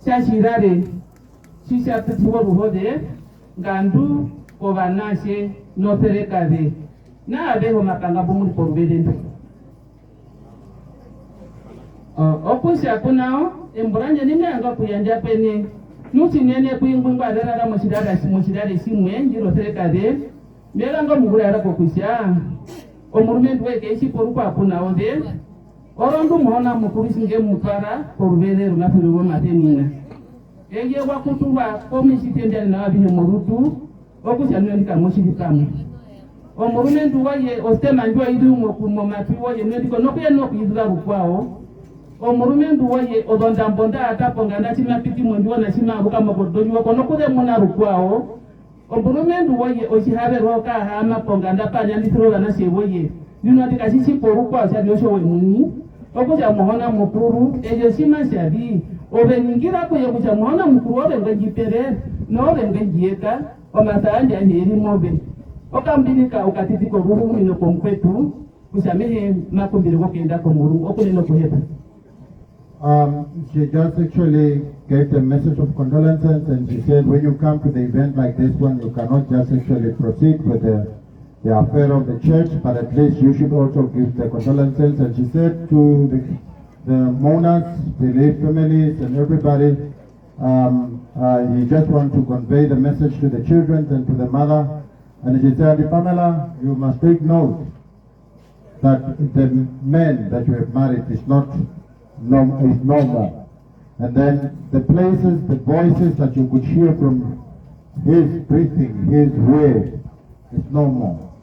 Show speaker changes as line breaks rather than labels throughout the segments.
Tjirare Tjishapetiwo Buhode Gandu Ovanashe no Perekade na abeho mapanga bumuri porubedendo okusha kunao emburanye nimyanga kuyanja pene nuti nene kuingungwa rara mushidade simwe njiro Perekade mera ngo mugura kokusha omurumendu weke ichiporu kwa kunao de orondu muhona mukuru singe mupara porubede runafiro matenina eye wakutuba komishitendana na abihe murutu okusha nendika mushidikamu omurumendu waye ostema njwa idumo kumomatu waye nendiko nokuye nokuyizula rukwao omurumendu waye odonda mbonda ataponganda chima piti mwendiwa na chima abuka mokodonyi wako nokude muna rukwao omurumendu waye oshihabe roka hama ponganda panya ndisiro na shewoye nino dikashi poru kwa shabiyosho we muni okusha muhona mukuru eje shima shabi obeningira kuye kucha muhona mukuru obengejipere no obengejieka omasanja heri mobe okambirika ukatitiko ruhu mino komkwetu kusamehe makumbiri kokenda komuru okuneno kuheba.
She just actually gave a message of condolences, and she said when you come to the event like this one, you cannot just actually proceed with the affair of the church, but at least you should also give the condolences. And she said to the mourners, the bereaved families and everybody, he just want to convey the message to the children and to the mother. And she said, Pamela, you must take note that the man that you have married is normal. And then the places, the voices that you could hear from his breathing, his way, is normal.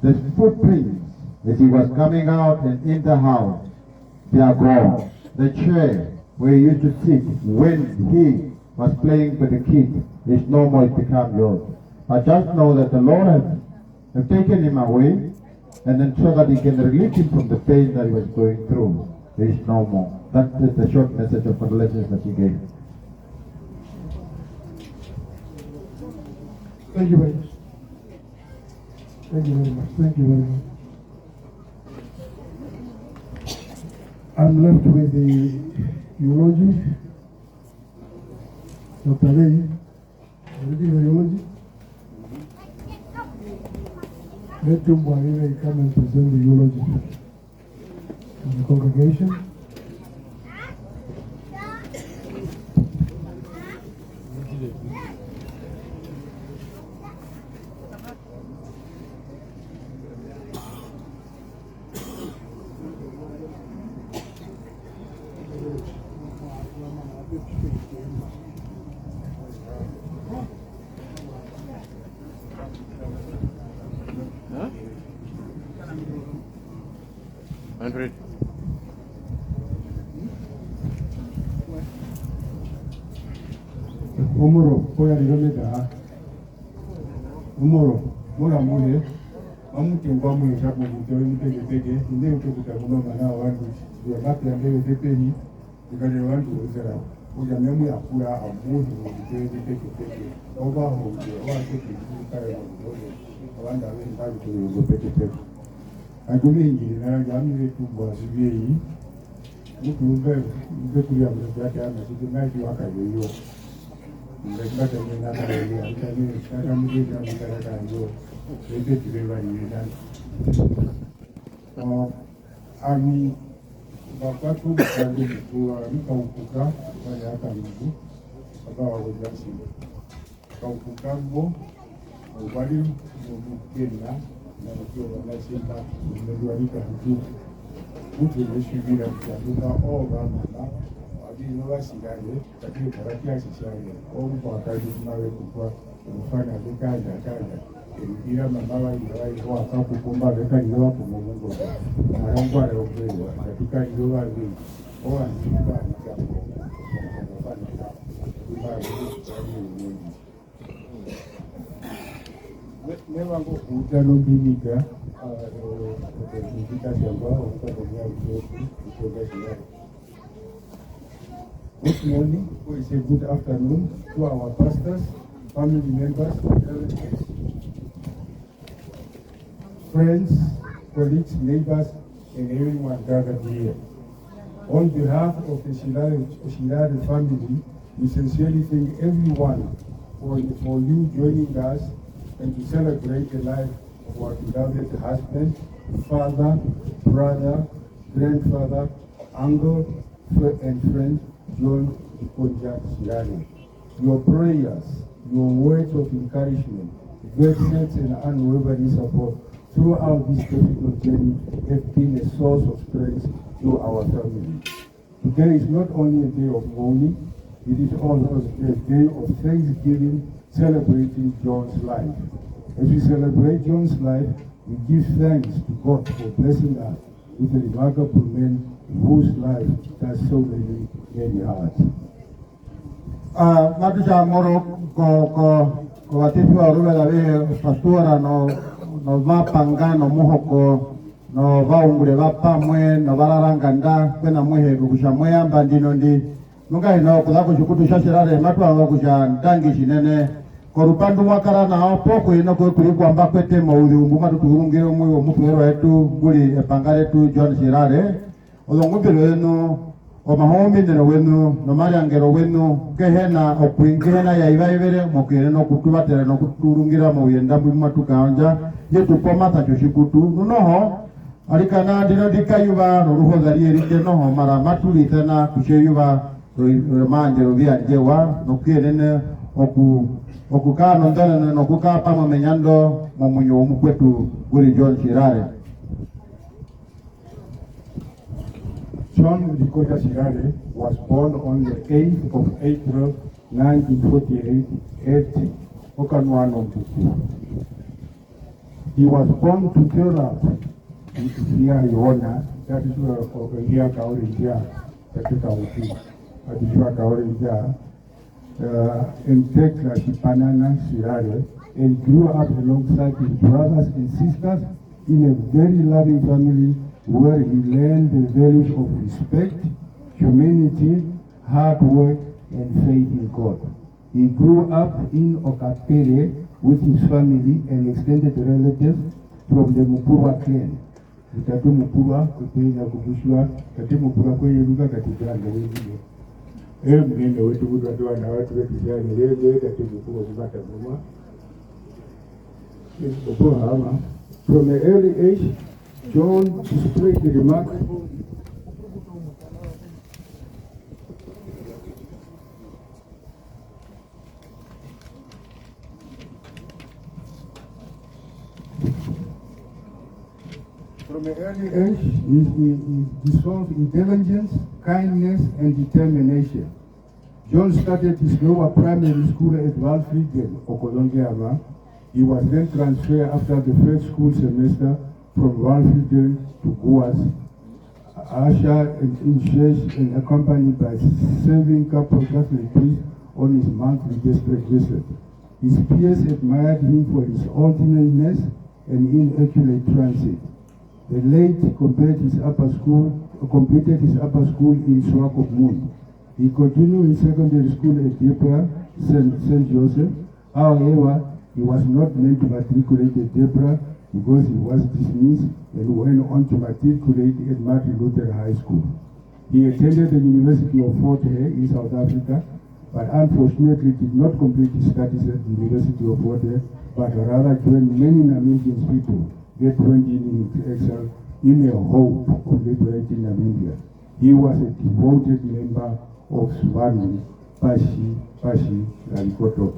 The footprints as he was coming out and in the house, they are gone. The chair where he used to sit when he was playing with the kid is no more, it become yours. I just know that the Lord has taken him away, and then so that he can release him from the pain that he was going through. He is no more. That is the short message of condolences that he gave.
Thank you very much. Thank you very much. Thank you very much. I'm left with the eulogy. Dr. Ray, ready the eulogy? Let Tumbuarire come and present the eulogy to the congregation. Umuro, koya rilomeda. Umuro, mora mune. Amuti ngwamu njapo mutoi mutege inde utokuta kunoma na wantu. Yo mati ambayo tepeni ukale wantu uzera. Uja memu ya kula amuzi mutoi mutege. Oba hoje, oba teke kaya mutoi. Wanda we ndavi tuyo peke. Agumi ingili na jamii wetu bwazibei. Mutu ube kulia mrefyake ama sikimaji waka yoyo. Mbekata nina na yoyo. Antani kaka mjeza mkaraka yoyo. Ebe tureva yina. Ami bakatu kandi kuwa mkaukuka wale hata mbu. Baba wajasi. Kaukuka mbo. Wali mkenda. Na mkiwa wanasimba. Mmeduarika huku. Mutu umeshibira mkiaduka oga mama. Wadi noga sigare. Takio karakia sisari. Ogu kwa kaji mawe kukwa. Mfana kaja. Ira mama wa iwa kapu kumba veka iwa kumungo. Marongwa leo kwewa. Katika iwa vi. Owa njiba nikapo. Mfana kumba veka Never go to Binika, Good morning, we say good afternoon to our pastors, family members, relatives, friends, colleagues, neighbors, and everyone gathered here. On behalf of the Tjirare family, We sincerely thank everyone for you joining us and to celebrate the life of our beloved husband, father, brother, grandfather, uncle, and friend, John Tjirare. Your prayers, your words of encouragement, verses and unwavering support throughout this difficult journey have been a source of strength to our family. Today is not only a day of mourning, it is also a day of thanksgiving, celebrating John's life. As we celebrate John's life, we give thanks to God for blessing us with a remarkable man whose life does so many hearts.
Matucha moro ko watifu wa rube la ve pastora no mapanga no muhoko no vaungule vapamwe no valaranganda kwena mwehe kushamwe amba ndino ndi nunga ino kuzako shukutu shashirare matu awa kusha ndangi shinene korupandu wakara na opoko ino kuri kwamba kwete maudhi umbumatu tuurungire mwe mutuero etu guli epangare tu John Tjirare olongubilo eno omahomi nero wenu no mariangero wenu kehena okuingehena ya ivaivere mokere no kutubatera no kuturungira mu yenda mumatu kanja yetu pomata choshikutu nunoho alikana dino dikayuba no ruho zari erike noho mara matuli tena kusheyuba manjero vya jewa no kirene okukano ndana no kukapa mamenyando momunyo omukwetu guri John Tjirare.
John Tjirare was born on the 8th of April 1948 at Ozonḍuno Omatjete. He was born to Tirap, here Iona, that is here Kaurinja, katika uti, adishwa Kaurinja, in Tekla Shipanana Tjirare, and grew up alongside his brothers and sisters in a very loving family where he learned the values of respect, humanity, hard work, and faith in God. He grew up in Okapere with his family and extended relatives from the Mupura clan. Kati Mupura kukwenya kukushwa, kati Mupura kwenye luka katika wengine. Mgende wetu kutuwa na watu wetu jani lele kati Mupura kubata muma. Mupura hama. From an early age, John displayed the remarkable he showed intelligence, kindness, and determination. John started his lower primary school at Valfrieden, Okolongeama. He was then transferred after the first school semester from Valfrieden to Guas, ushered in church and accompanied by serving couple Catholic priests on his monthly district visit. His peers admired him for his ordinariness and immaculate transit. The late completed his upper school in Swakopmund. He continued his secondary school at Debra, St. Joseph. However, he was not meant to matriculate at Debra because he was dismissed and went on to matriculate at Martin Luther High School. He attended the University of Fort Hare in South Africa, but unfortunately did not complete his studies at the University of Fort Hare, but rather joined many Namibian people that went into exile in a hope of liberating Namibia. He was a devoted member of Swami Pashi Larikoto.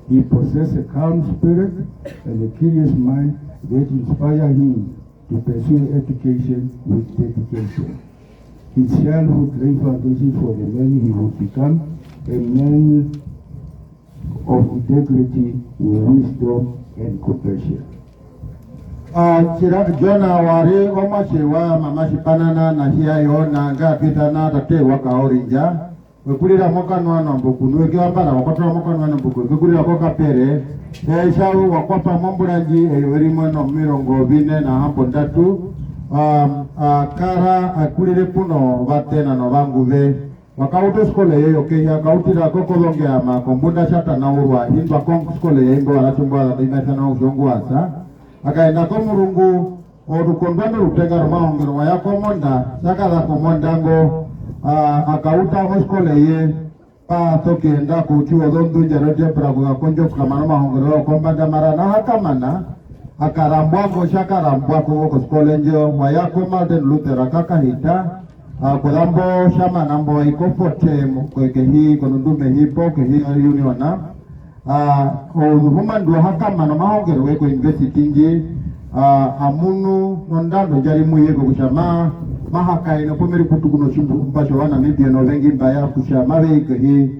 He possessed a calm spirit and a curious mind that inspired him to pursue education with dedication. His childhood laid foundation for the man he would become, a man of integrity, wisdom, and compassion.
Jona wari omashewa mamashipanana na hiyayo na ngapita na tate wakaorinja wekulira mokanwana mbuku nuwekiwambala wakotola mokanwana mbuku wekulira kokapere shau wakwapa mambulanji eyoweri mweno mirongo vine na hambo ndatu kara akulire puno vatena no vanguve wakauto skole yeyo keya kautira kokolonge ama kombunda shata na urwa hindwa kong skole yeyo walachumba la imetana uzongu asa akaenda ko Mulungu orukondano rutenga romahongero waya komonda saka za komondango akauta hoskole ye pa tokenda kuchu Ozonḍuno Omatjete praguga konjo kamana mahongero kombanda marana hakamana akarambwako shakarambwako koskolenjo mayako Martin Luther kakahita kulambo shama nambo ikofote mkehi konundume hipo kehi uniona human do hakamana mahongero weko university nje amunu nondando jari muyego kushama mahaka ino pomeri kutukuno chimbu mpasho wana mibia no vengi mbaya kushama veke hi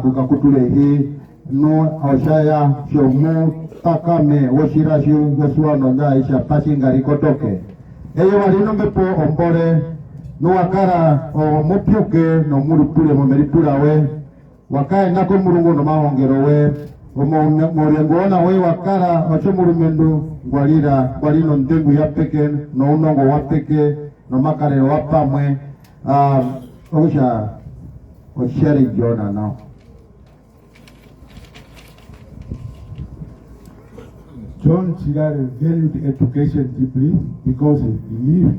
kukakutule hi no awashaya shomu takame woshirashu yosuano nda isha pasingari kotoke eyo walino mepo ombore no wakara mupyuke no murupule momeripula we wakae nako murungu no mahongero we Moriangona we wakara ochomurumendo gwalino ndengu ya peke no unongo wa peke no makare wa pamwe sharing Jonah now.
John Tjirare valued education deeply because he believed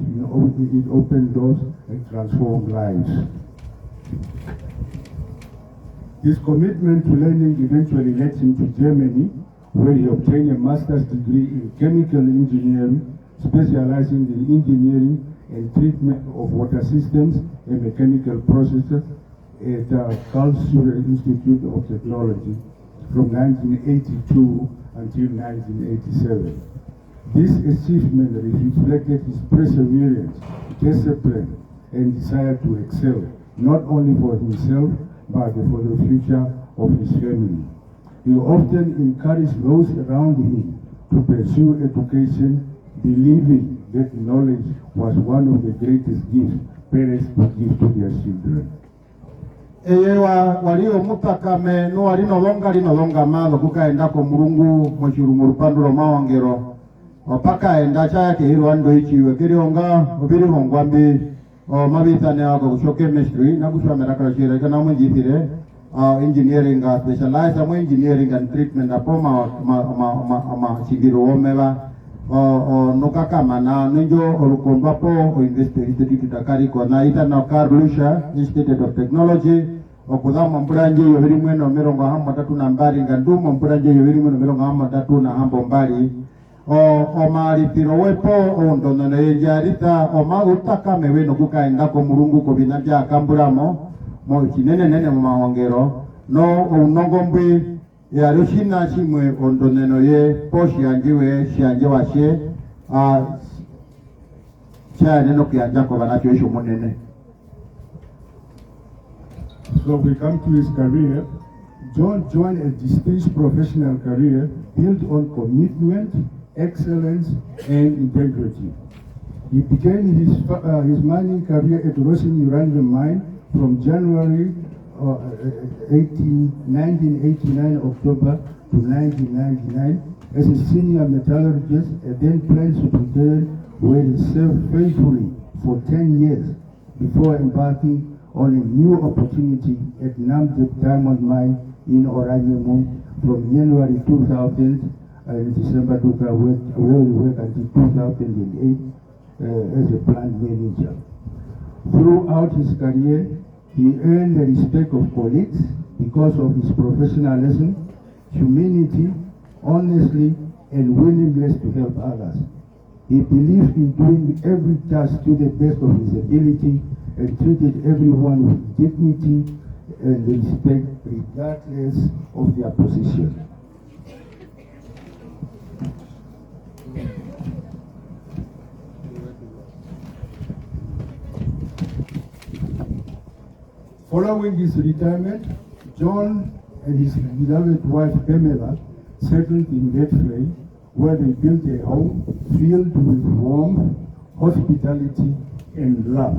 it opened doors and transformed lives. His commitment to learning eventually led him to Germany, where he obtained a master's degree in chemical engineering, specializing in engineering and treatment of water systems and mechanical processes at the Karlsruhe Institute of Technology from 1982 until 1987. This achievement reflected his perseverance, discipline, and desire to excel, not only for himself, but for the future of his family. He often encouraged those around him to pursue education, believing that knowledge was one of the greatest gifts parents could give to their children.
Eyewa walio mutakame no walino longa malo kukaenda ko murungu moshirumuru panduro mawangero opaka enda chake hiro ando ichiwe kirionga obiri hongwambi mabitane ako kusho chemistry na kusho amerika shire kana mwenjitire engineering specialize mo engineering and treatment apoma ma chigiro omeba nokaka mana njo orukomba po institute takari kona ita na Karlusha Institute of Technology okudama mbranje yobiri mweno mirongo hamba tatu na mbari ngandumo mbranje yobiri mweno mirongo hamba tatu na hambo mbari mari tiro wepo ondono ne jarita utaka meweno kukaenda ko murungu ko binabya kamburamo mo kinene mu mahongero no unongombe ya rushina chimwe ondoneno ye poshi anjiwe shianje washe cha neno kianja ko banacho isho monene.
So we come to his career. John joined a distinguished professional career built on commitment, excellence, and integrity. He began his mining career at Rosin Uranium Mine from January 1989 October to 1999 as a senior metallurgist and then planned to return, where he served faithfully for 10 years before embarking on a new opportunity at Namdeb Diamond Mine in Oranienburg from January 2000 and December 2000, where he worked until 2008 as a plant manager. Throughout his career, he earned the respect of colleagues because of his professionalism, humanity, honesty, and willingness to help others. He believed in doing every task to the best of his ability and treated everyone with dignity and respect regardless of their position. Following his retirement, John and his beloved wife Pamela settled in Bedford, where they built a home filled with warmth, hospitality, and love.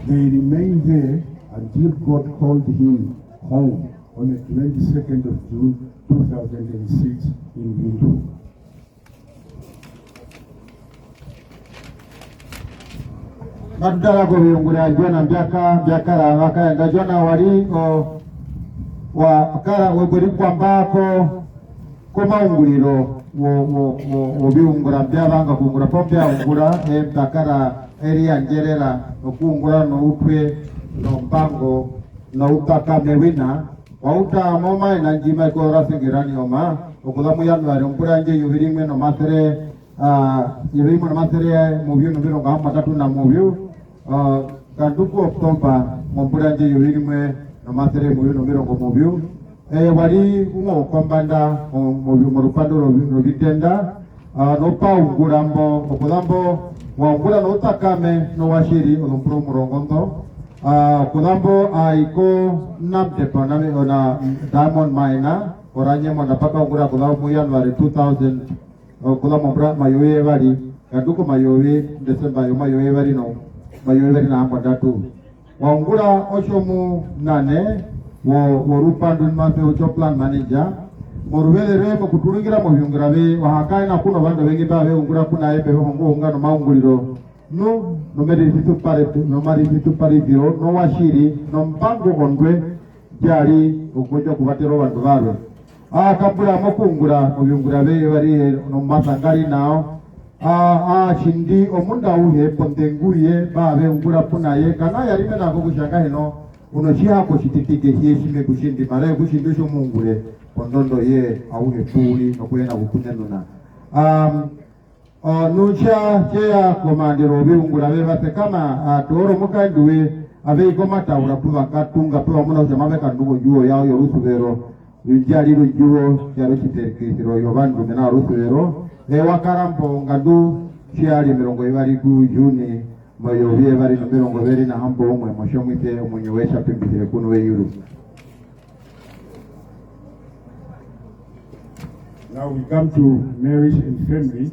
They remained there until God called him home on the 22nd of June 2006 in Windhoek.
Nataka kuviungura Jona mbyakara wakaenda Jona wali wakara weburi kwambako kumaunguriro wobiungura byabanga kungura pompe aungura mbakara area njerera okungura no utwe no mpango na utaka mewina wauta moma ina njima iko rasingirani oma okula mu Januari mpura nje yubirimwe no masere yubirimwe no masere mubyo no biro ngamba tatu na mubyo kanduku Oktoba mpura nje yubirimwe no masere mubyo no biro mubyo wali umo kombanda mubyo mu rupando ro bitenda no paungurambo okulambo wangula no utakame no washiri olumpuro murongondo kulambo iko namte paname ona diamond miner oranye mona paka ungura kulambo mu January 2000 kulambo bra mayoye bali kaduko mayoye December yo mayoye bali no mayoye bali na hamba datu wangula oshomu nane wo rupando mate ocho plan manager morubele remo kutulingira mu byungira be wahakai na kuno bando bengi babe ungura kuna ebe hongo ungano maunguliro no meri situ pare biro no washiri no mpango ondwe jari ukojo kubatero bantu barwe kabula mokungura mu byungura be bari no masangari nao shindi omunda uhe pondenguye babe ungura kuna ye kana yari mena ko kushanga hino unoshia ko shititike heshime kushindi mara kushindisho mungure pondondo ye auhe puli no kwena kukunenona nucha chea komandiro biungura bebate kama toro mukanduwe abe ikomata urapuva katunga pewa muna uchamabe kandugo juo yao yorusuvero yujari rujuo yaro chiterikisiro yovandu mena rusuvero wakarampo ngadu chiari mirongo ibari ku Juni moyo bari no mirongo beri na hambo umwe moshomite umunyewesha pimbitire kuno we yuru.
Now we come to marriage and family.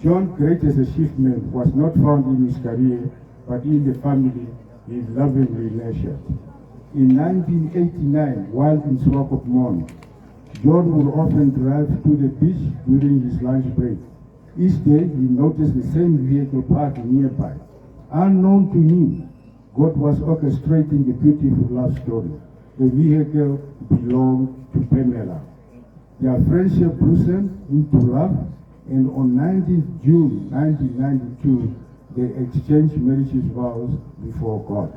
John's greatest achievement was not found in his career, but in the family, his loving relationship. In 1989, while in Swakopmon, John would often drive to the beach during his lunch break. Each day, he noticed the same vehicle parked nearby. Unknown to him, God was orchestrating a beautiful love story. The vehicle belonged to Pamela. Their friendship blossomed into love, and on 19th June 1992, they exchanged marriage vows before God.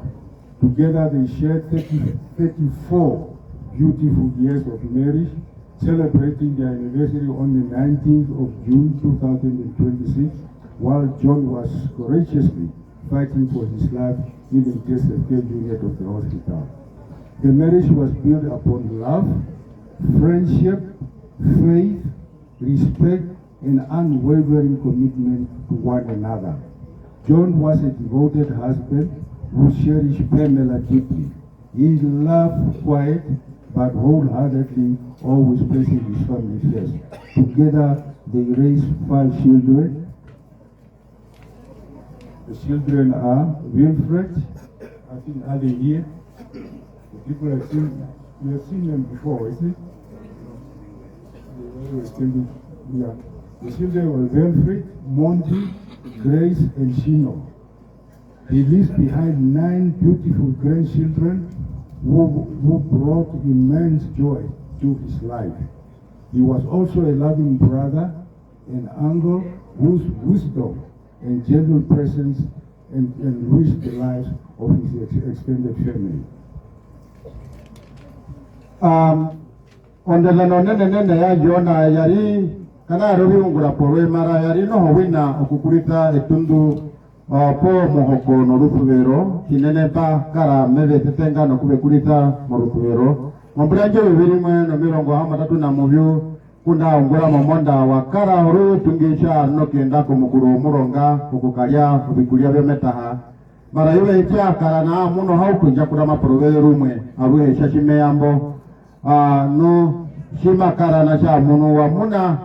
Together they shared 34 beautiful years of marriage, celebrating their anniversary on the 19th of June 2026, while John was courageously fighting for his life in the intensive care unit of the hospital. The marriage was built upon love, friendship, faith, respect, and unwavering commitment to one another. John was a devoted husband who cherished Pamela deeply. He loved quiet but wholeheartedly, always placing his family first. Together, they raised 5 children. The children are Wilfred, I think are they here? The people have seen, we have seen them before, isn't it? Yeah. The children were Wilfred, Monty, Grace, and Shino. He leaves behind 9 beautiful grandchildren who brought immense joy to his life. He was also a loving brother and uncle whose wisdom and gentle presence enriched the lives of his extended family.
Ondelano nene ya Jona yari kana robi ungura porwe mara yari no howina okukurita etundu po mohoko no rutubero kinene pa kara mebe tetenga no kubekurita mo rutubero mombranjo birimwe no mirongo hamatatu na mubyo kuna ungura momonda wa kara horu tungisha no kenda ko mukuru muronga okukalya kubikulia bemetaha mara yobe etya kara na muno haukunja kurama porwe rumwe abuhe shashime yambo no shima kara na sha muno wa muna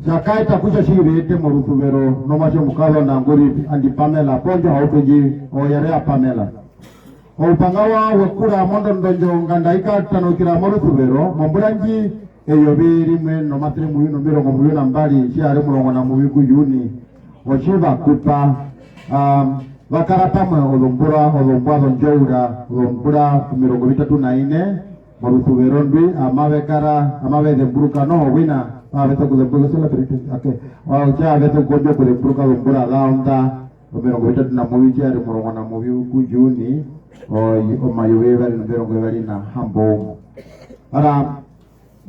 Jakaita kuja shirete mo rutubero no masho mukalo na ngori andi Pamela ponjo hautoji oyarea Pamela opangawa wekura mondo ndonjo ngandaika tano kira mo rutubero momburanji eyobiri mwe no matri muyu no mirongo muyu na mbali shiare murongo na muyu ku Juni oshiba kupa wakarata mo olombwa lonjoura olombura mirongo 34 mo rutubero ndwi amabe de buruka no wina veto con el pueblo celebrity, okay. Ya veto con yo con el pueblo lombora launda, mirongo 34 na mubi chiari murongo na mubi ku Juni o mayowe bali nberongo bali na hambo ara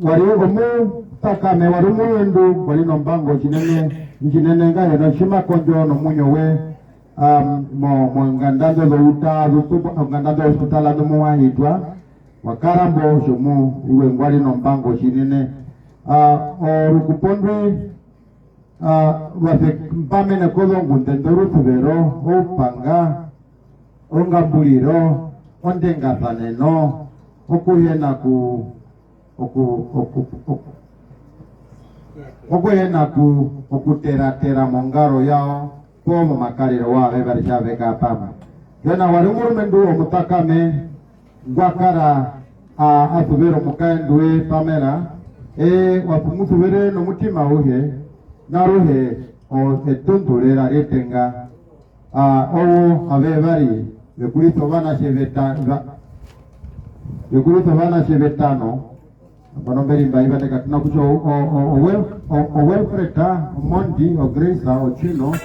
wari omu takame wari muyendu wali no mbango chinene nga heno shima konjo no munyowe mo ngandando louta ngandando hospitala no muahitwa wakarambo shomu iwe ngwali no mbango chinene o rukupondwe wase mpamene kolongu ntendoru tubero opanga ongambuliro ondengasaneno okuyena okuteratera mongaro yao pomo makaliro wawe barishaveka pama yona walumurumendu omutakame gwakara atubero mukaendwe pamela wapumusubere nomutima uhe naruhe etuntulera rietenga owo abe bari bekulito bana shebetano banomberi mbai bateka tunakucho o welfreta mondi o gresa o chino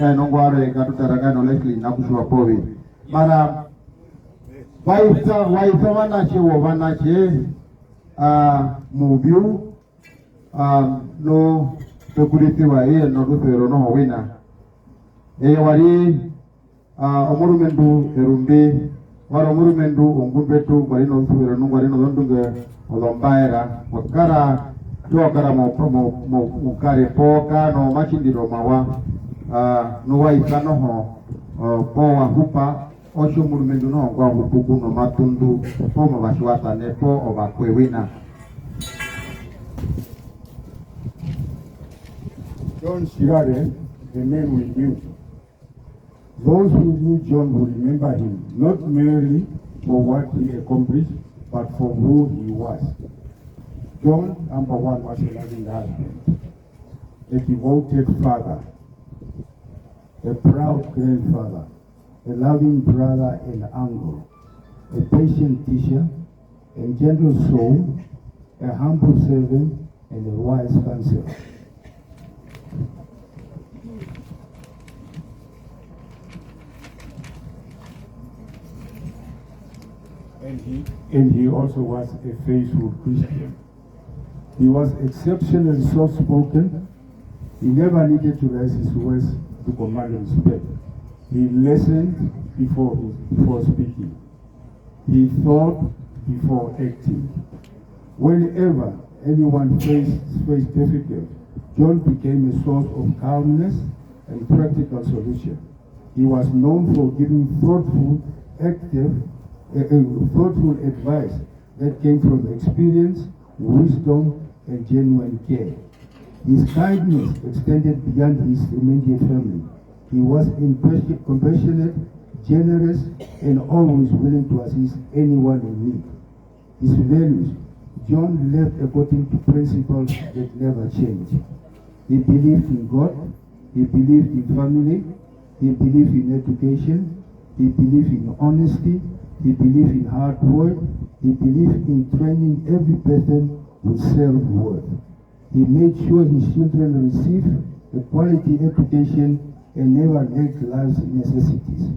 nongware katutaragano lesli nakushwa povi mara waisa wanache mubiu no bekulitiwa no rutero no wina wari omurumendu erumbi wari omurumendu ongumbetu wari no rutero no wari no ndunge olombaera wakara tuakara mukare poka no machindiro mawa no waisa noho powa hupa osho murumendu no ngwa hupuku no matundu po mabashwata nepo obakwewina.
John Tjirare, the name we knew. Those who knew John will remember him, not merely for what he accomplished, but for who he was. John, number one, was a loving husband, a devoted father, a proud grandfather, a loving brother and uncle, a patient teacher, a gentle soul, a humble servant, and a wise counselor. And he also was a faithful Christian. He was exceptionally soft-spoken. He never needed to raise his voice to command respect. He listened before speaking. He thought before acting. Whenever anyone faced difficulty, John became a source of calmness and practical solution. He was known for giving thoughtful advice that came from experience, wisdom, and genuine care. His kindness extended beyond his immediate family. He was compassionate, generous, and always willing to assist anyone in need. His values, John left according to principles that never changed. He believed in God, he believed in family, he believed in education, he believed in honesty, he believed in hard work, he believed in training every person with self-worth. He made sure his children received a quality education and never lacked life's necessities.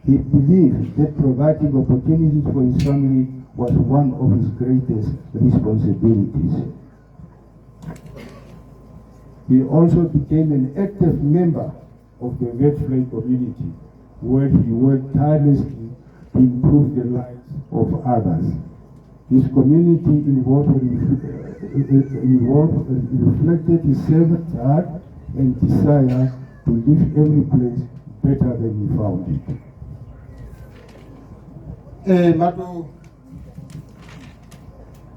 He believed that providing opportunities for his family was one of his greatest responsibilities. He also became an active member of the Red Flag community, where he worked tirelessly to improve the lives of others. His community reflected his servant's heart and desire to leave every place better than he found it.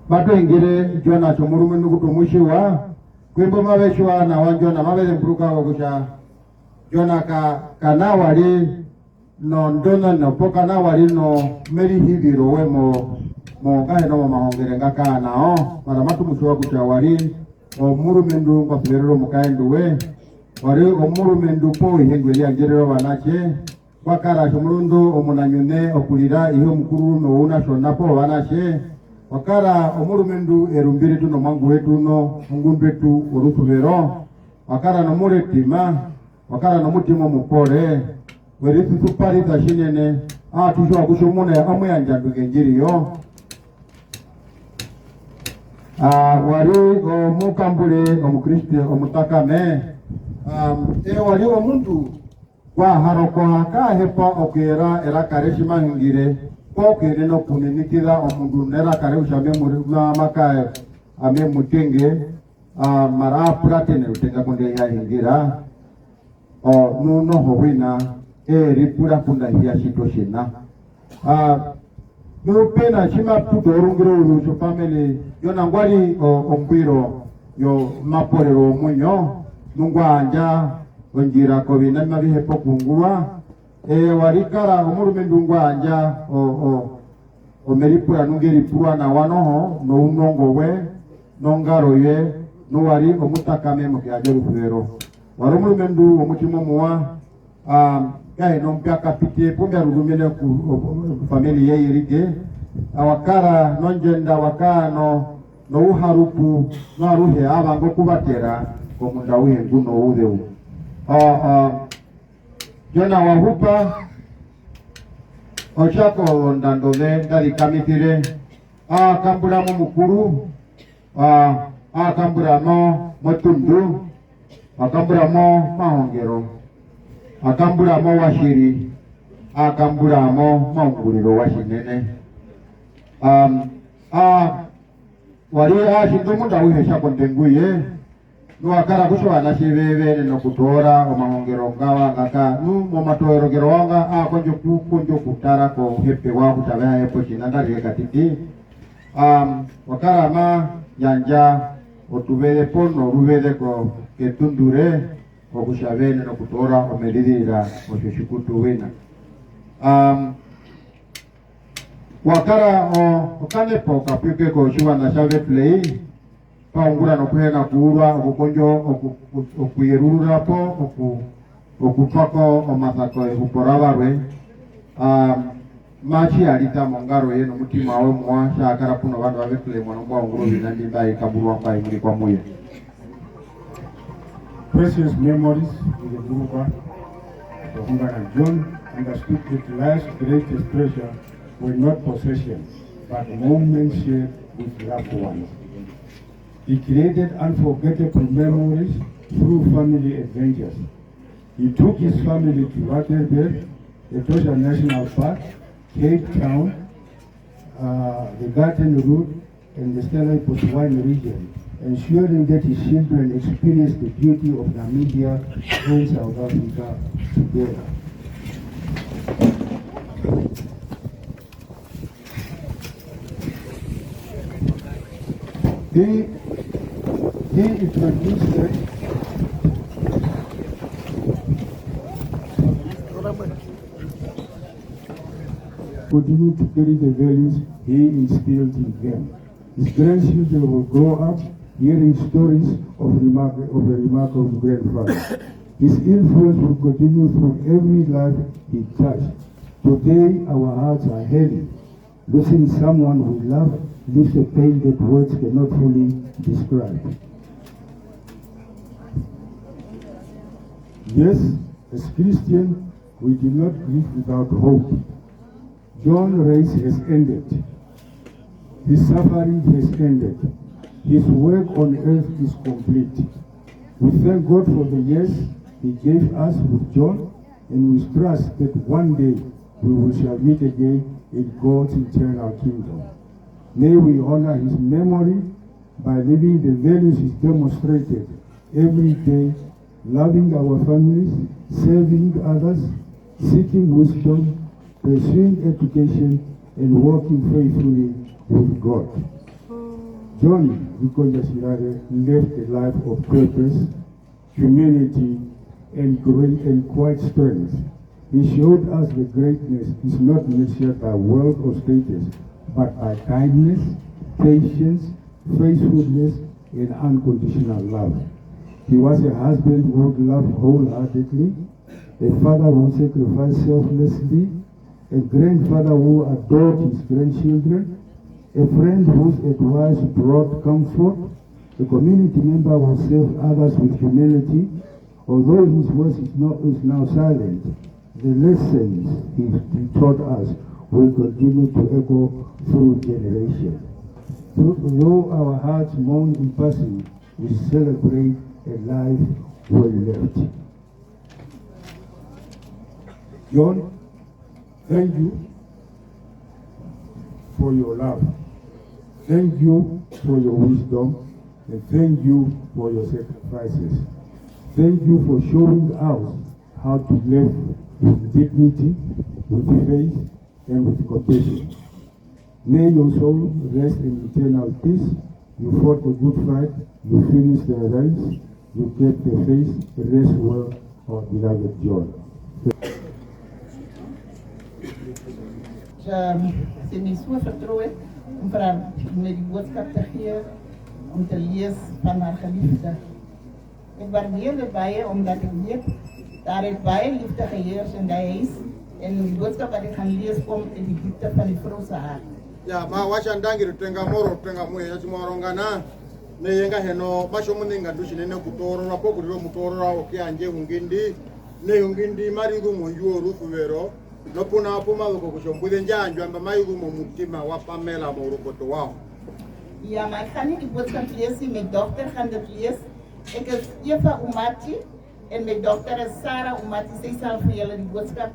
Matu ingire Jona chomuru nukutu mushiwa kwimbo mabeshwa na wanjona mabele mpuruka wakusha Jona kana wali no ndona no poka na wali no meri hiviro we mo kahe no mahongere ngaka nao mara matu mushiwa kusha wali o muru mendu kwa filerero mukaendu we wali o muru mendu po ihengweli angerero wanache wakara chomurundu omunanyune okulira iyo mkuru no una shonapo wanache wakara omurumendu erumbiri tuno mwangu wetu no ngumbetu urutubero wakara no muretima wakara no mutima mupore werisi supari tashinene Tusho kushumune amuyanja tugenjiriyo. Wari omukambule omukristo omutakame. Wari omuntu kwa haroko kahepa okera era kareshima ngire kokere no kuninikira omundu nera kare ushabe muri makae ame mutenge mara pratene utenga konde ya hingira no howina ripura kunda hiya shitoshina no pena chima tutorungiro uru family yona ngwali ombiro yo maporero munyo nungwanja onjira ko binama bihepo kungua warikara omurume ndungwanja omeripura nungeripura na wanoho no unongowe nongaroye no wari omutakame mukiajeru fero waromurume ndu omutimo muwa gahe no mpaka pite pombe rugumele ku family ye irige awakara nonjenda wakano no uharupu no aruhe abango kubatera ko mundawe nguno udeu Jona wahupa ochako ndandove ndali kamitire kamburamo mukuru kamburamo motundu kamburamo mahongero kamburamo washiri kamburamo maunguriro washinene wari shindu mundawe heshako ndenguye nuakara kushwana shiveve no kutora omahongero ngawa ngaka momatoro wanga konjo kutara ko hepe wa kutabaya epo chinandari katiti wakara ma yanja otuvele pono ruvele ko ketundure okushavene no kutora omedidira oshishikutu wina wakara okanepo kapike ko shwana shave play paungura no kuhena kuurwa okukonjo okuyerurura po okupako omasako okuporabarwe machi alita mongaro yeno mutima wawe mwa shakara puno bandu babetule mwana kwa unguru binandi bai kaburwa kwa imuri kwa muye.
Precious memories of the Buruba of Mr John understood that life's greatest treasure were not possessions but moments shared with loved ones. He created unforgettable memories through family adventures. He took his family to Waterberg, Etosha National Park, Cape Town, the Garden Route, and the Stellenbosch wine region, ensuring that his children experience the beauty of Namibia and South Africa together. He introduced continue to carry the values he instilled in them. His grandchildren will grow up hearing stories of a remarkable grandfather. His influence will continue through every life he touched. Today our hearts are heavy. Losing someone we love leaves a pain that words cannot fully describe. Yes, as Christians, we do not grieve without hope. John's race has ended. His suffering has ended. His work on earth is complete. We thank God for the years He gave us with John, and we trust that one day we shall meet again in God's eternal kingdom. May we honor his memory by living the values he demonstrated every day, loving our families, serving others, seeking wisdom, pursuing education, and working faithfully with God. John Tjirare lived a life of purpose, humility, and great and quiet strength. He showed us that greatness is not measured by wealth or status, but by kindness, patience, faithfulness, and unconditional love. He was a husband who loved wholeheartedly, a father who sacrificed selflessly, a grandfather who adored his grandchildren, a friend whose advice brought comfort, a community member who served others with humility. Although his voice is now silent,
the lessons he taught us will continue to echo through generations. Though our hearts mourn in passing, we celebrate a life well lived.
John, thank you for your love. Thank you for your wisdom, and thank you for your sacrifices. Thank you for showing us how to live with dignity, with faith, and with compassion. May your soul rest in eternal peace. You fought a good fight, you finished the race, you kept the faith. Rest well, our beloved John.
Ze is zo vertrouwd om voor haar met die boodschap te geven, om te lezen van haar geliefde. Ik waardeer het bij je omdat ik weet dat het bij je liefde geheerst in de huis en die boodschap wat ik ga lezen komt in die diepte van die vrouwse hart.
Ya ma washandangi rutenga moro rutenga muye yachimorongana neyenga heno basho muninga dushinene kutorora po kuriro mutorora okyanje hungindi ne hungindi marigu munjuo rufuvero nopuna apuma loko kushombude njanjo amba mayigu mu mutima wa Pamela mo rukoto wao.
Ja, maar ik ga niet die boodschap lezen, mijn dochter gaat het lezen. Ik is Eva Omatjete en mijn dochter is Sarah Omatjete. Zij zal voor jullie die boodschap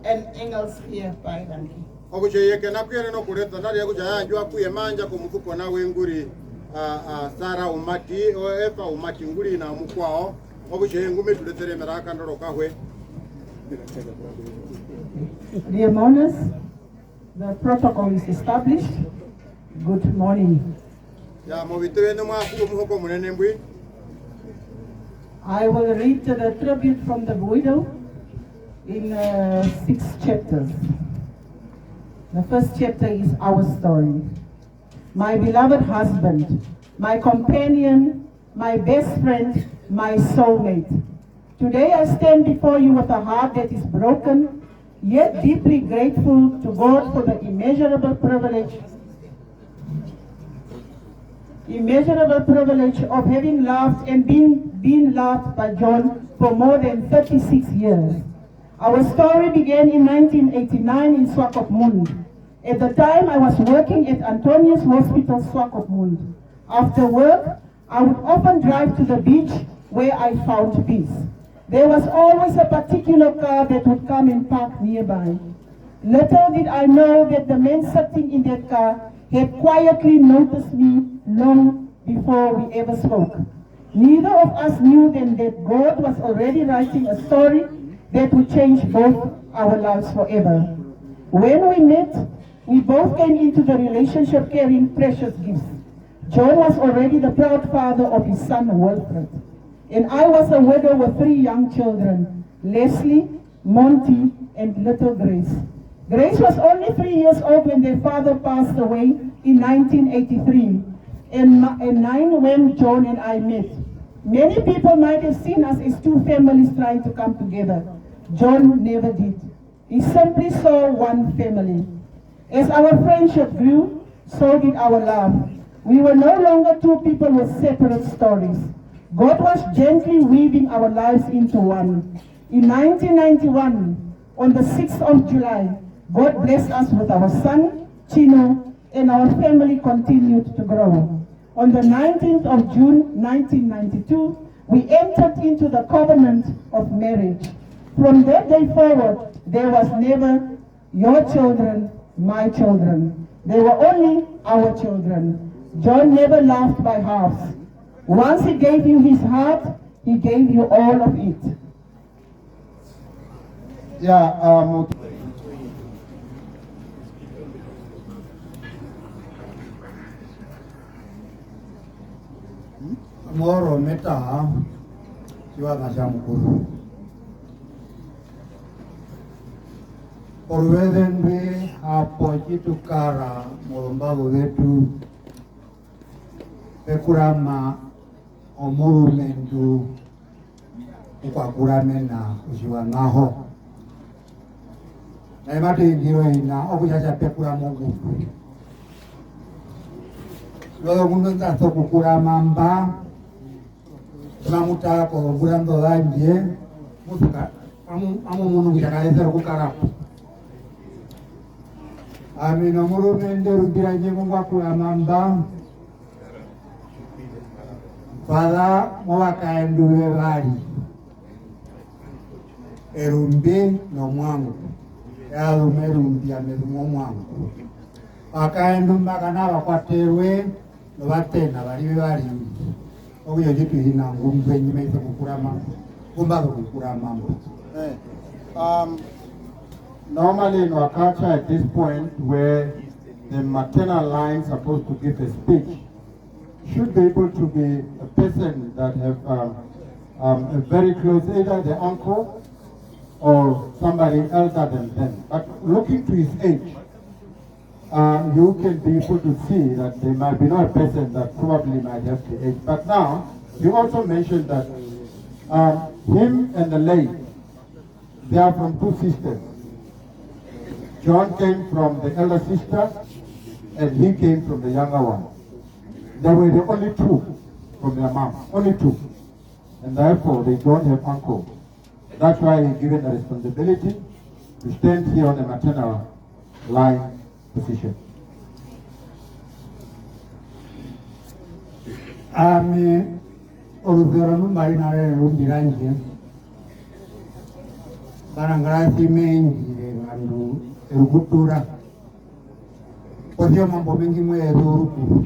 in Engels geven. Bye, dank je.
Okucheyeke nakwene no kuleta ndali yakuchaya njwa kuye manja ko mufuko nawe nguri Sarah Omatjete o Eva Omatjete nguri na mukwao okucheye ngume tuletere meraka ndoro kahwe.
Dear mourners, the protocol is established. Good morning.
Ya mobitwe no mwaku muhoko munene mbwi.
I will read the tribute from the widow in 6 chapters. The first chapter is our story. My beloved husband, my companion, my best friend, my soulmate. Today I stand before you with a heart that is broken, yet deeply grateful to God for the immeasurable privilege of having loved and been loved by John for more than 36 years. Our story began in 1989 in Swakopmund. At the time, I was working at Antonius Hospital, Swakopmund. After work, I would often drive to the beach where I found peace. There was always a particular car that would come and park nearby. Little did I know that the man sitting in that car had quietly noticed me long before we ever spoke. Neither of us knew then that God was already writing a story that would change both our lives forever. When we met, we both came into the relationship carrying precious gifts. John was already the proud father of his son Wilfred, and I was a widow with 3 young children, Leslie, Monty, and little Grace. Grace was only 3 years old when their father passed away in 1983, and 9 when John and I met. Many people might have seen us as 2 families trying to come together. John never did. He simply saw one family. As our friendship grew, so did our love. We were no longer 2 people with separate stories. God was gently weaving our lives into one. In 1991, on the 6th of July, God blessed us with our son, Chino, and our family continued to grow. On the 19th of June 1992, we entered into the covenant of marriage. From that day forward, there was never your children, my children. They were only our children. John never laughed by halves. Once he gave you his heart, he gave you all of it.
Yeah,
Moro meta siwa nashamukuru. Orwedenwe apojitu kara morombago wetu pekurama omuru mendu ukwakuramena usiwa naho. Na imate ingiro ina okuchacha pekurama mungu. Luego uno está kukurama mba mamutaka ko gurando danje mutuka amo munhu kuchakaesera kukarapo amina murumende rumbiranye kungwakula mamba vala movakaenduve vari erumbi nomwangu yarume rumbi amerumo mwangu vakaendumba kana vakwaterwe novatena varive varimi okuyo chituhina ngumbenyi maise kukura mambo kumbazo kukura mambo.
Normally in our culture at this point where the maternal line is supposed to give a speech, should be able to be a person that have a very close, either the uncle or somebody elder than them. But looking to his age, you can be able to see that there might be not a person that probably might have the age. But now, you also mentioned that him and the lady, they are from two sisters. John came from the elder sister and he came from the younger one. They were the only two from their mom, only two. And therefore they don't have uncle. That's why he's given the responsibility to stand here on the maternal line position.
Olùfẹ́ràn marinare rumbiranje barangasi mengi ngandu erukutura kozio mambo mengi mweruku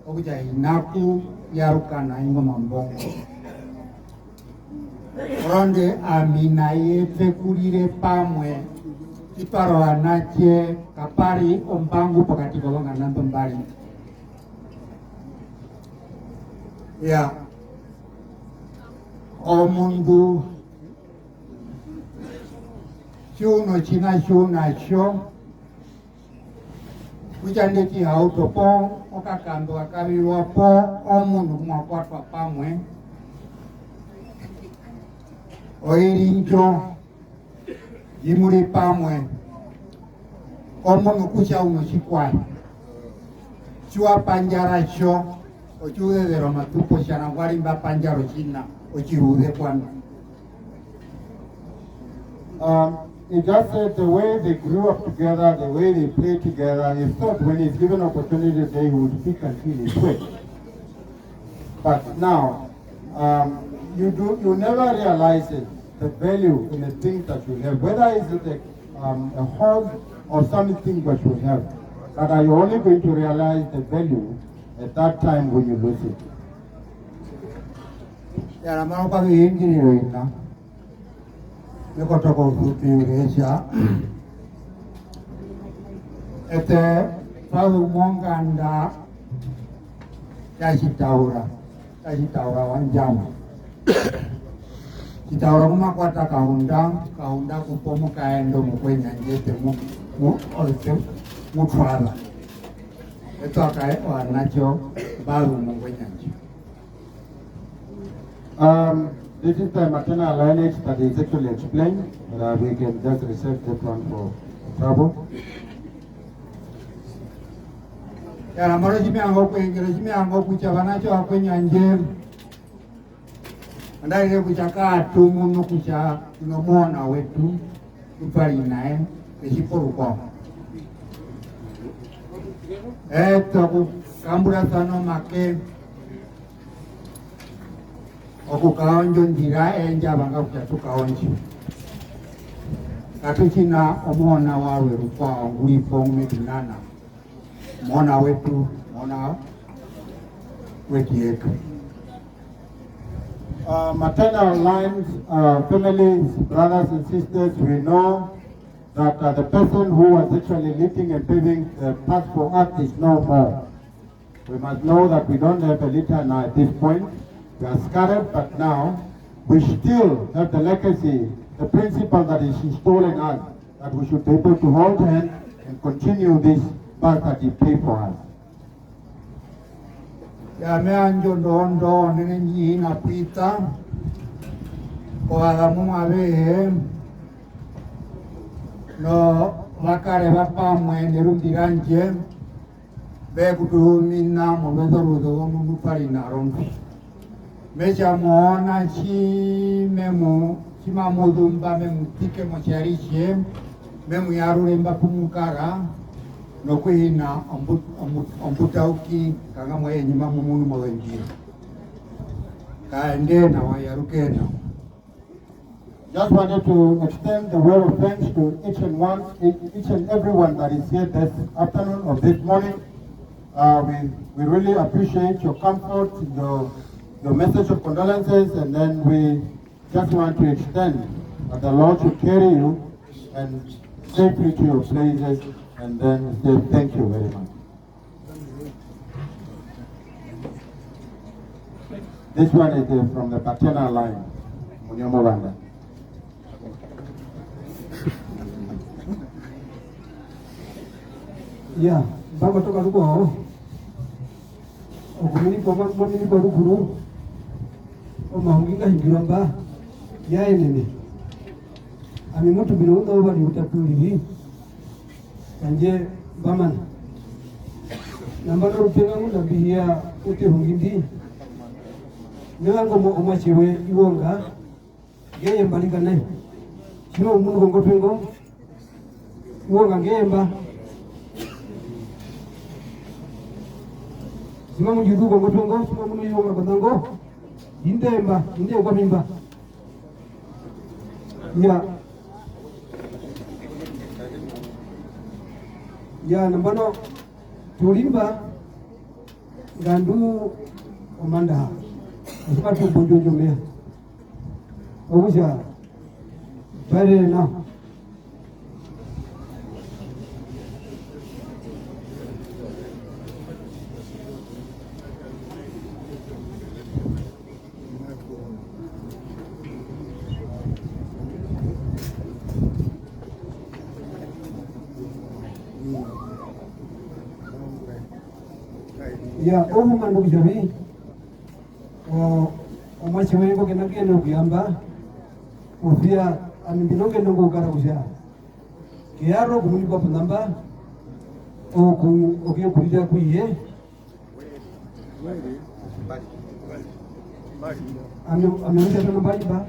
okuja inaku yarukana ingo mambongo ronde amina yepekulire pamwe iparo anache kapari ombangu pakati kolongana mbali ya omundu chuno china chunacho kuchandeki hautopo okakando akaviwapo omundu mwakwatwa pamwe oirinjo imuri pamwe omundu kucha uno chikwai chua panjaracho ochiudhedhero matupo chana warimba panjaro china ochirude kwano.
He just said the way they grew up together, the way they played together, he thought when he's given opportunity they would speak until he quit. But now, you never realize it, the value in the things that you have, whether it's a horse or something that you have. But are you only going to realize the value at that time when you lose it?
Nikotoko kupiuresha ete palu monganda yachitaura wanjama chitaura kumakwata kaunda kupomo kaendo mukwenyanjete mutwala etoakae wanacho balu mukwenyanje.
This is the maternal lineage that is actually explained, but we can just research that one for trouble.
Yara mara jimiango kuengere jimiango kuchavanacho akwenyanje andaile kuchaka tumu kucha tunomona wetu tupali nae keshiporu kwa eto kukambura sano make okukaonjo ndira enja banga kuchatukaonjo katuchina omona wawe rukwa ngulipo medinana mona wetu mona wetietu.
Maternal lines, families, brothers and sisters, we know that the person who was actually leading and paving the path for us is no more. We must know that we don't have a leader now at this point. We are scattered, but now we still have the legacy, the principle that is installed in us, that we should be able to hold hands and continue this path that He paved for us.
Ya meanjo ndondo nenenji na pita kwa adamu abehe no makare bapamwe nerundiranje be kutumina mobezo rudo mundu pari narongo mecha muona chi memu chima mudumba memu tike mocharishe memu yaruremba kumukara nokuhina ombutauki kanga mwe nyima mumunu molengi kaende na wayarukena.
Just wanted to extend the word of thanks to each and everyone that is here this afternoon or this morning. We really appreciate your comfort, your message of condolences, and then we just want to extend that the Lord should carry you and safely to your places, and then say thank you very much. This one is from the paternal line, Munyamuranda.
Ya, baba toka luko. Okumini kwa mwini kwa lukuru. Omahunginga hingiromba. Ya enene. Ami mutu binuunda wali utatuli. Kanje baman. Nambano rupenga muna bihia ute hungindi. Nyango mo omachiwe iwonga. Geye mbalika nae. Shino munu kongotengo. Iwonga ngemba. Sima mujudu kongo tongo, sima munu yonga kongo, indemba, kwa mimba. Ya nambano tulimba gandu omanda, asma tu bonjo jomea. Ogusha, bare na. Ya omu mandu bijabi omachiwe ngo kenakeno kuyamba ofia amindinoke ndongo kara kusha kiaro kumuni kwa namba okiyo kulija kuiye ameonyesha tano mbali ba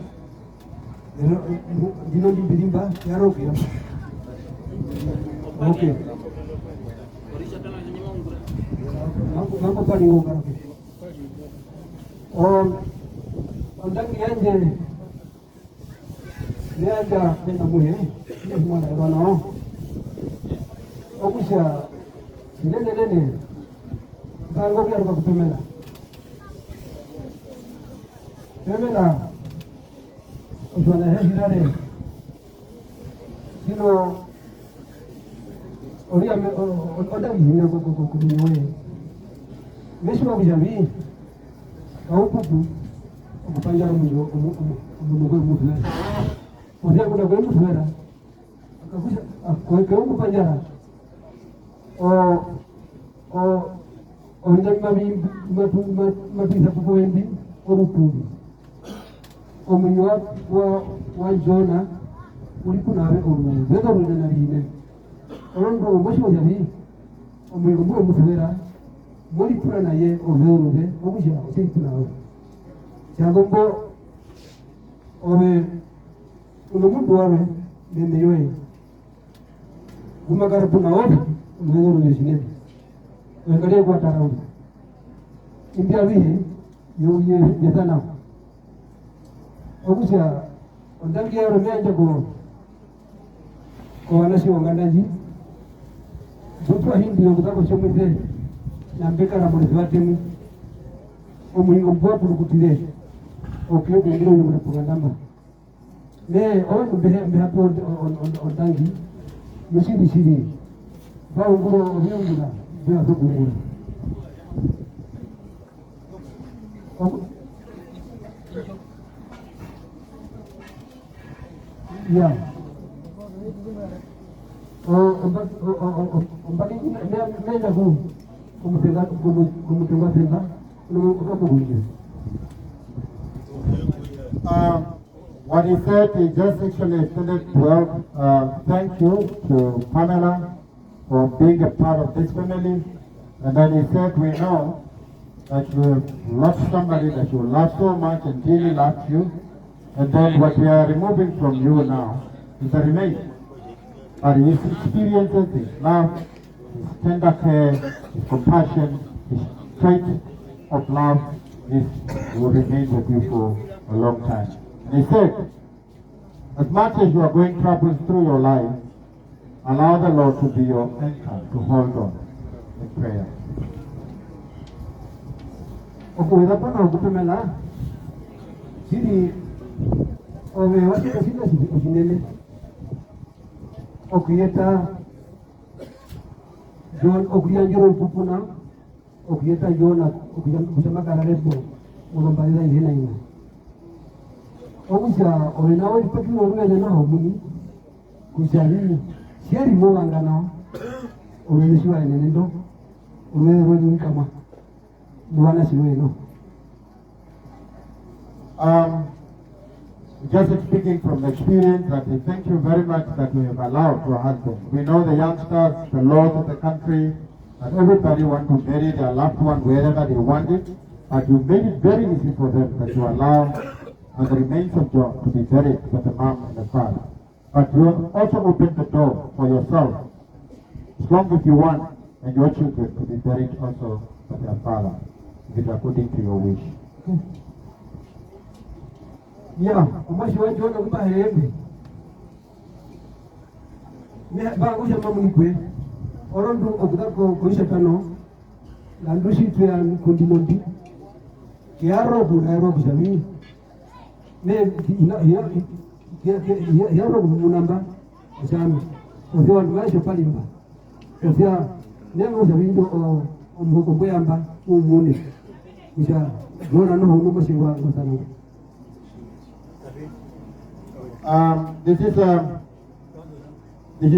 dino bilimba kiaro kuyamba. Okay. Mambo pali ngoka ke. Ondangi anje. Niaja kwenda muhe. Ndio mwana bwana. Okusha nene. Bango kwa kutumela. Temela. Ozonḍuno Tjirare. Sino Oriame ondangi hina kukumiwe. Mesmo bijabi au pupu okupanjara munyo omunugwe mutwe odia kuna gwe mutwera akakusha akweke okupanjara ondanga bi mabisa kuwendi orutuli omunyo wa Jona ulikunawe omunyo bedo runa bine ondo mesmo bijabi omunyo mutwera Mori pura na ye overude, obuja otitu nawe. Chagombo obe unomundu wawe nende yoe. Gumagara puna obi overude sinedi. Wengale kwa taraudi. India vihe yoye yetana. Obuja ondangi ya rumeja ko wanasi wangandaji. Zutwa hindi yongutako chomite. Nambeka na mwezi watemu omuhingo mbwa kulukutile okiyo kungiro yungule pugandamba ne owe mbehapi ondangi shiri ba unguro oyungula beha tukungula ya ombaki meja kuu
What he said, he just actually extended thank you to Pamela for being a part of this family. And then he said, we know that you have lost somebody that you love so much and really loved you. And then what we are removing from you now is the remains. But his experiences, his love, his tender care, his compassion, his trait of love will remain with you for a long time. And he said, as much as you are going troubles through your life, allow the Lord to be your anchor, to hold on in prayer.
John Okrianjiro Pupuna, Okrieta Jona, Okuyamakarebo, Olombarina Hena. Okusha, or now it's putting over the now, Kushari, Sherry Mongana, or Venezuela and Endo, or where we come.
Just speaking from experience, that we thank you very much that we have allowed your husband. We know the youngsters, the laws of the country, that everybody wants to bury their loved one wherever they want it, but you made it very easy for them that you allow the remains of John to be buried with the mom and the father. But you also opened the door for yourself, as long as you want, and your children to be buried also with their father, if it's according to your wish.
Yeah, umashi wa John kuba hebe. Me ba ko jama munikwe. Orondu okudako ko shetano. Landushi tuya kundimondi. Kiaro bu aero bizami. Me ya robu munamba. Jami. Ozo ndwaje palimba. Ozo nemo zabindo o moko yamba umune. Isha gona no hono mashiwa ngosana.
This is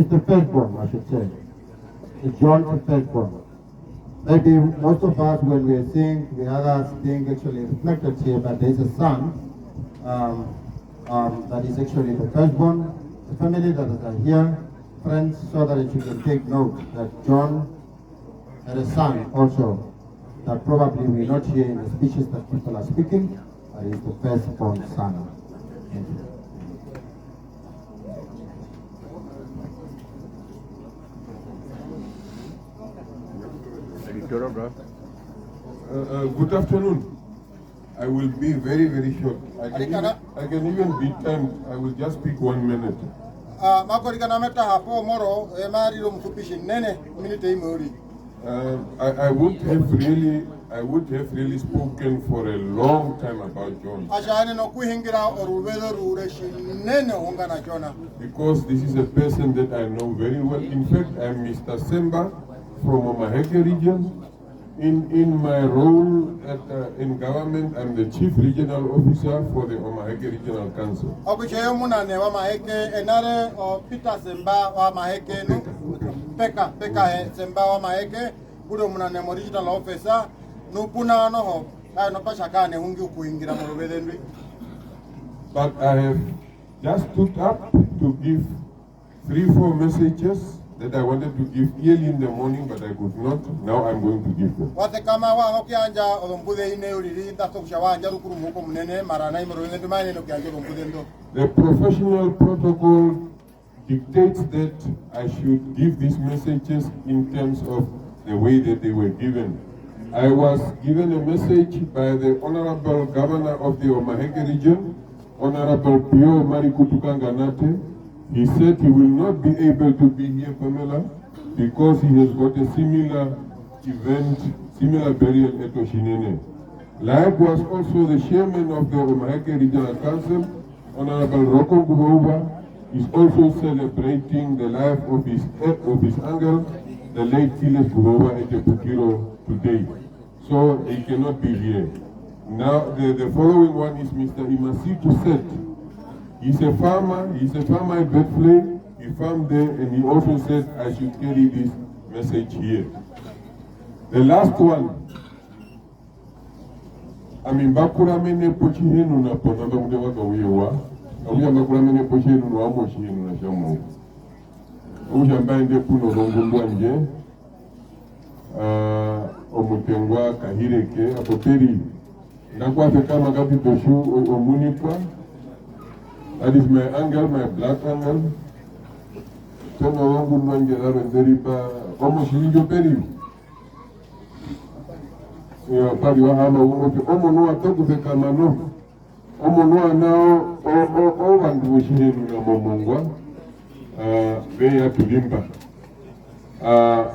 the firstborn, I should say. It's John the firstborn. Maybe most of us, when we are seeing the others being actually reflected here, but there is a son that is actually the firstborn. The family that are here, friends, so that you can take note that John had a son also that probably we not hear in the speeches that people are speaking, but is the firstborn son. Thank you.
Good afternoon. I will be very, very short. I can even beat time. I will just speak 1 minute. I would have really spoken for a long time about John. Because this is a person that I know very well. In fact, I'm Mr. Semba from Omaheke region. In my role in government, I'm the Chief Regional Officer for the Omaheke Regional Council. But I have just stood up to give 3-4 messages that I wanted to give early in the morning, but I could not. Now I'm going to give them. The professional protocol dictates that I should give these messages in terms of the way that they were given. I was given a message by the Honorable Governor of the Omaheke region, Honorable Pio Marikutukanganate. He said he will not be able to be here, Pamela, because he has got a similar event, similar burial at Oshinene. Likewise, also the chairman of the Omaheke Regional Council, Honorable Roko Gubova, is also celebrating the life of his uncle, the late Tiles Gubova at Epukiro today. So he cannot be here. Now, the following one is Mr. Imasitu Set. He's a farmer at Bedflay. He farmed there, and he also said I should carry this message here. The last one, I mean, Bakuramene Pochihenu na Ponanda Mudewaka Wewa, Amuya Bakuramene Pochihenu na Amoshihenu na Shamu. Ushambande Puno Rongundwanje. omutengwa kahireke apoperi ngakwate kama kati toshu omunikwa. That is my angle, my black angle. Tono wangu nwangeraro nzeripa omo shilinjo peri. Ya pari wa hama umoke omo noa toku fe kamano. Omo noa nao o bandu wishirenu na momongwa. Beya tulimba.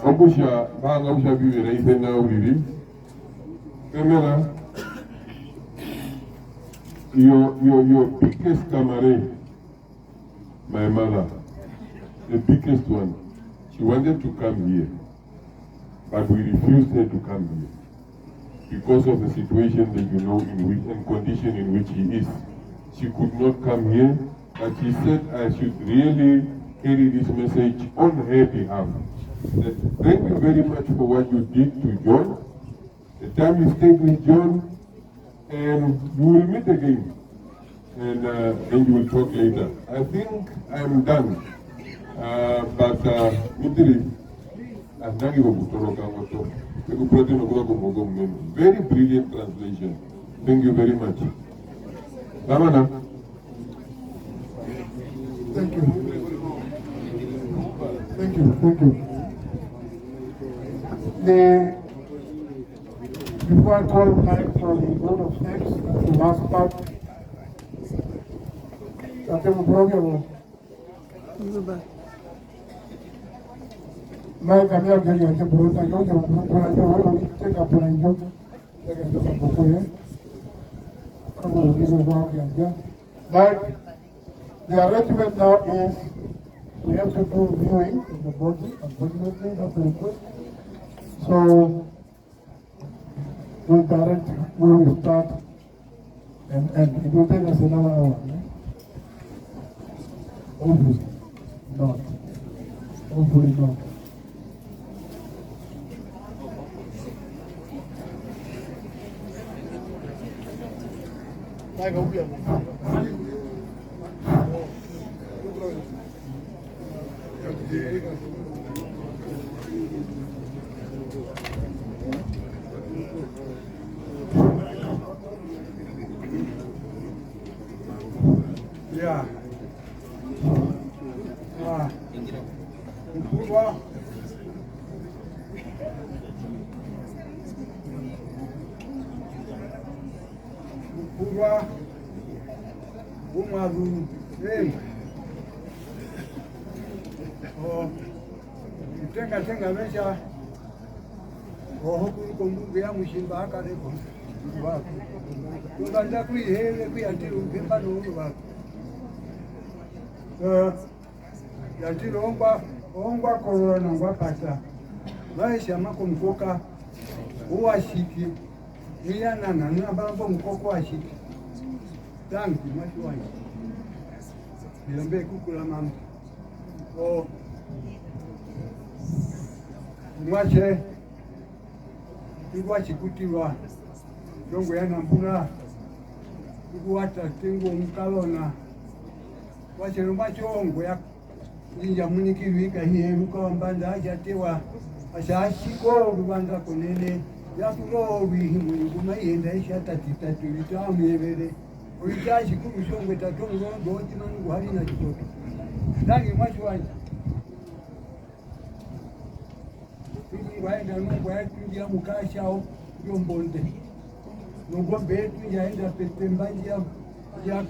Obusha banga busha biwe raise na uriri. Kamera. Your biggest camaraade, my mother, the biggest one, she wanted to come here, but we refused her to come here because of the situation that you know in which and condition in which he is. She could not come here, but she said I should really carry this message on her behalf. That thank you very much for what you did to John. The time you stayed with John, and you will meet again, and then you will talk later. I think I'm done, but very brilliant translation. Thank you very much. Ramana.
Thank you. Thank you. Thank you. Before I call Mike from the Board of Snacks to last part, I think we program. Mike, I'm not going to take up on you. But the arrangement now is we have to do viewing in the body, unfortunately, not the request. So we'll direct where we start, and it will take us another hour. Right? Hopefully not. Hopefully not. Yeah. Mkubwa. Mkubwa. Umaru. Tenga mesha. Huku kumbuke ya mshimba akareko. Tunganda kuihele kuyatiro ukemba n'ubu bako. Yatiro ongwa korona ngwa kata. Maisha mako mkoka uwashiki. Niyana na bambo mkoko washiki. Tanki mashuwani. Niombe kukula mama. Mwache igwa chikutirwa jongo yana mbuna iguwata tengo mkalona wache rumba chongo ya ninja munikirwika hiyeru kwa mbanda ajatewa ashashiko rubanda konene yakurowi himunguma yenda ishata titatu litamyevere uitashi kurushongwe tatongo ndoti mangu halina chikoto ndangi mwachwani waenda Mungu yatungia mukashao yombonde ngombe yaenda petembanja ya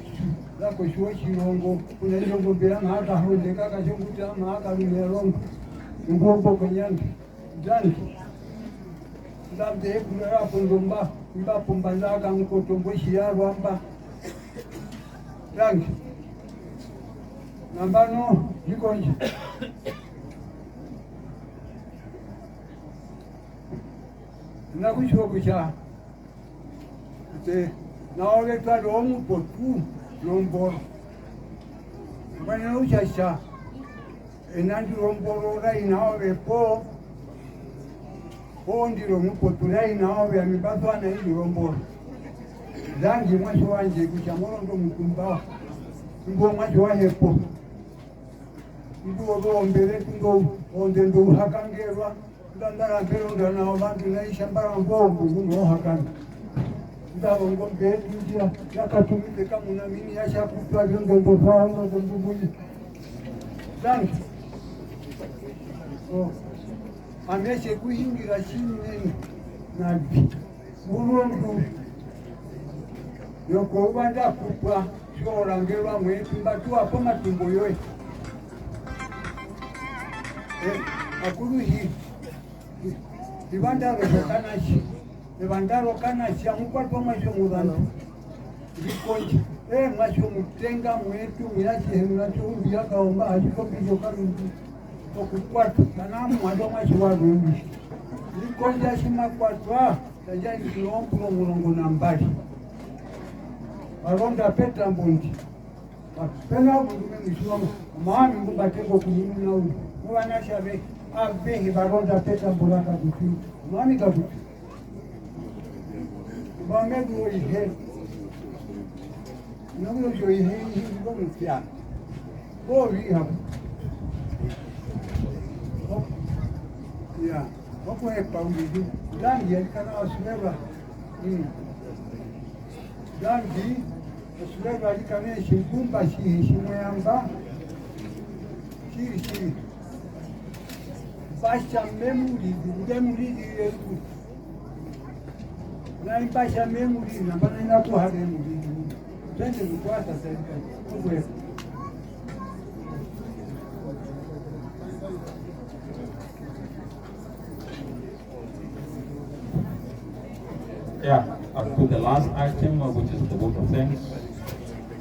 lako shwo shirongo kuna ngombe haka honde kaka shonguta haka lumerongo ngombo kanyanga ndani ndamde kuna hapo ngomba mbapo mbandaga mkotombo shiarwa mba rangi nambano nikonje nakushwa kusha te nawe tado mupotu lombo bana uchasha enandi lombo rai nawe po ndiro mupotu rai nawe amibazwa na hili lombo zangi mwacho wanje kuchamoro ndo mkumba ngo mwacho wahepo ngo mbere ngo onde ndo hakangerwa
ndandara mpero ndana abantu naisha mbara ngombu ngunoha kana ndabo ngombe njia yakatumike kama na mimi yashakutwa ndio zao ndio mbuni dank so ameshe kuingira chini nini nabi burundu yoko ubanda kupwa shora ngelwa mwetu mbatu hapo matumbo yoye akuru hii ibanda rekanashi ibandaro kanashi amukwato masho mudano ikonje masho mutenga mwetu mirachi hemuracho yakaomba achiko bijo karundu okukwato kana mwado masho warundu ikonje ashimakwatwa tajani kilombo mulongo na mbali Aronda peta mbundi. Pena mundume mishwamo. Maami mbubateko kuyimu na uli. Mwana shabe. Abehi baronda peta mbulaka kufi. Maami kabuti. Bamegu ihe. Nungu jo ihe ngomu kia. Bori hapo. Ya. Wako hepa ulidi. Dani yalikana wasuleva. Dangi. Asuleva alikane shingumba shimuyamba shiri basha memuri yetu na basha memuri na bana inakuwa memuri twende kufuata serikali.
Yeah, up to the last item, which is the vote of thanks.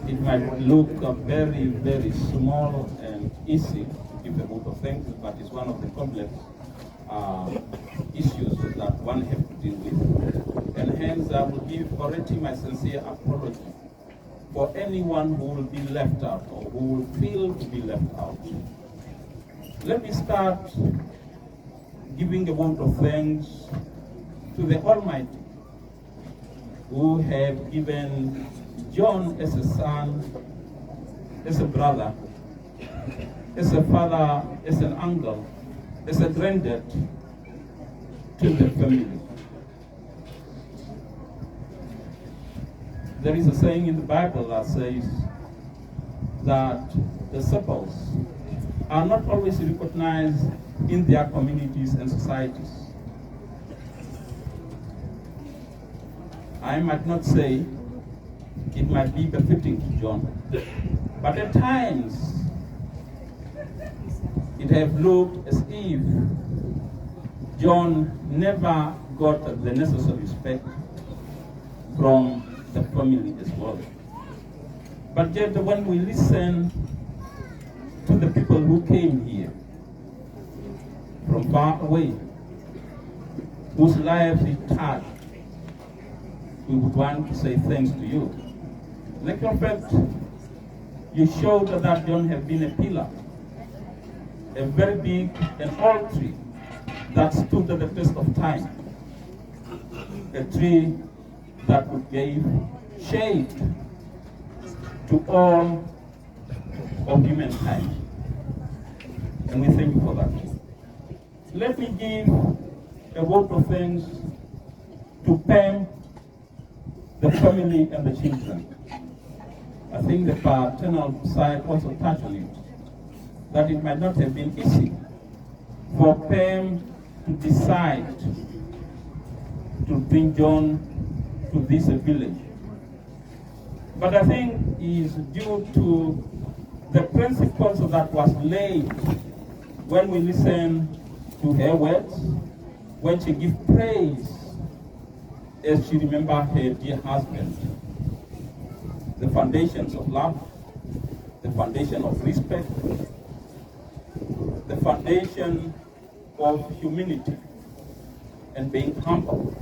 It might look very, very small and easy to give a vote of thanks, but it's one of the complex issues that one has to deal with. And hence, I will give already my sincere apology for anyone who will be left out or who will feel to be left out. Let me start giving a vote of thanks to the Almighty, who have given John as a son, as a brother, as a father, as an uncle, as a granddad to the family. There is a saying in the Bible that says that the sepals are not always recognized in their communities and societies. I might not say it might be befitting to John, but at times it have looked as if John never got the necessary respect from the family as well. But yet when we listen to the people who came here from far away, whose lives it touched, we would want to say thanks to you. Like your fact, you showed that John have been a pillar, a very big and old tree that stood at the test of time, a tree that would give shade to all of humankind. And we thank you for that. Let me give a vote of thanks to Pam, the family and the children. I think the paternal side also touched on it, that it might not have been easy for Pam to decide to bring John to this village. But I think it is due to the principles that was laid when we listen to her words, when she gives praise as she remembers her dear husband. The foundations of love, the foundation of respect, the foundation of humility and being humble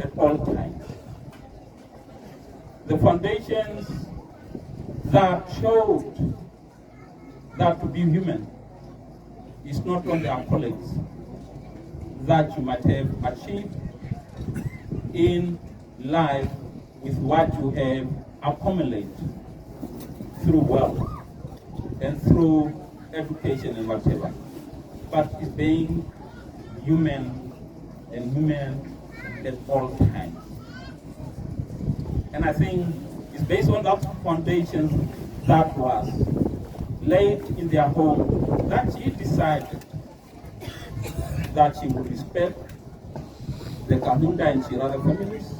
at all times. The foundations that showed that to be human is not only accolades that you might have achieved in life with what you have accumulated through wealth and through education and whatever, but it's being human and human at all times. And I think it's based on that foundation that was laid in their home that she decided that she would respect the Kahunda and Tjirare families,